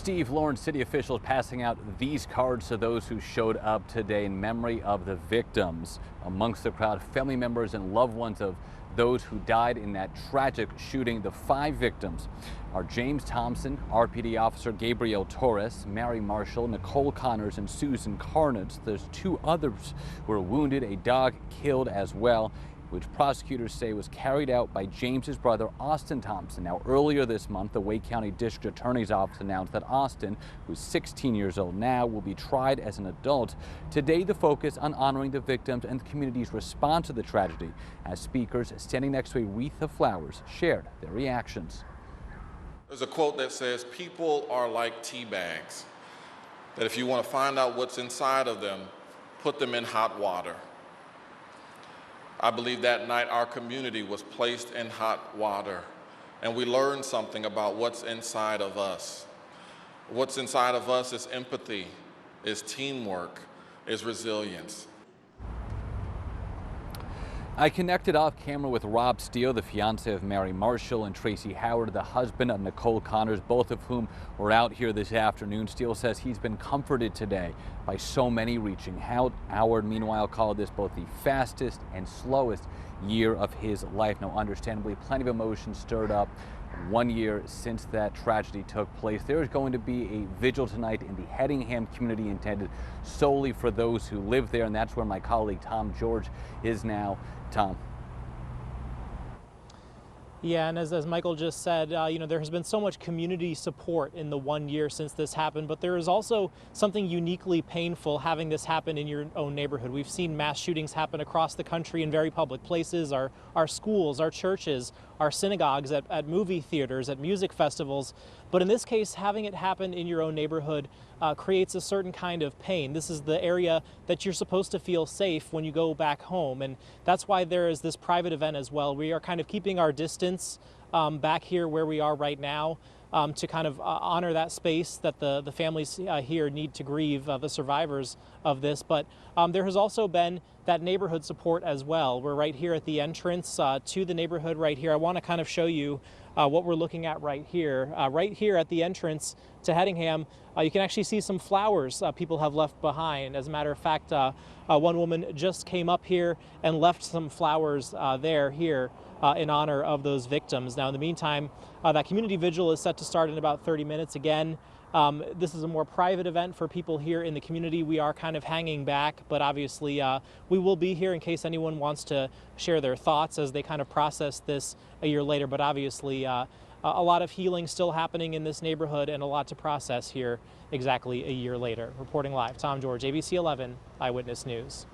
Steve, Lawrence city officials passing out these cards to those who showed up today in memory of the victims. Amongst the crowd, family members and loved ones of those who died in that tragic shooting. The 5 victims are James Thompson, RPD officer Gabriel Torres, Mary Marshall, Nicole Connors, and Susan Carnage. There's 2 others who were wounded, a dog killed as well, which prosecutors say was carried out by James's brother, Austin Thompson. Now, earlier this month, the Wake County District Attorney's Office announced that Austin, who's 16 years old now, will be tried as an adult. Today, the focus on honoring the victims and the community's response to the tragedy, as speakers standing next to a wreath of flowers shared their reactions. There's a quote that says, "People are like tea bags, that if you want to find out what's inside of them, put them in hot water." I believe that night our community was placed in hot water, and we learned something about what's inside of us. What's inside of us is empathy, is teamwork, is resilience. I connected off camera with Rob Steele, the fiance of Mary Marshall, and Tracy Howard, the husband of Nicole Connors, both of whom were out here this afternoon. Steele says he's been comforted today by so many reaching out. Howard, meanwhile, called this both the fastest and slowest year of his life. Now, understandably, plenty of emotion stirred up 1 year since that tragedy took place. There is going to be a vigil tonight in the Hedingham community intended solely for those who live there, and that's where my colleague Tom George is now. Tom. Yeah, and as Michael just said, there has been so much community support in the 1 year since this happened, but there is also something uniquely painful having this happen in your own neighborhood. We've seen mass shootings happen across the country in very public places, our schools, our churches, our synagogues, at movie theaters, at music festivals. But in this case, having it happen in your own neighborhood creates a certain kind of pain. This is the area that you're supposed to feel safe when you go back home, and that's why there is this private event as well. We are kind of keeping our distance back here where we are right now to kind of honor that space that the families here need to grieve the survivors of this. But there has also been that neighborhood support as well. We're right here at the entrance to the neighborhood right here. I want to kind of show you what we're looking at right here. Right here at the entrance to Hedingham, you can actually see some flowers people have left behind. As a matter of fact, one woman just came up here and left some flowers here in honor of those victims. Now, in the meantime, that community vigil is set to start in about 30 minutes. Again, this is a more private event for people here in the community. We are kind of hanging back, but obviously we will be here in case anyone wants to share their thoughts as they kind of process this a year later. But obviously a lot of healing still happening in this neighborhood and a lot to process here exactly a year later. Reporting live, Tom George, ABC 11 Eyewitness News.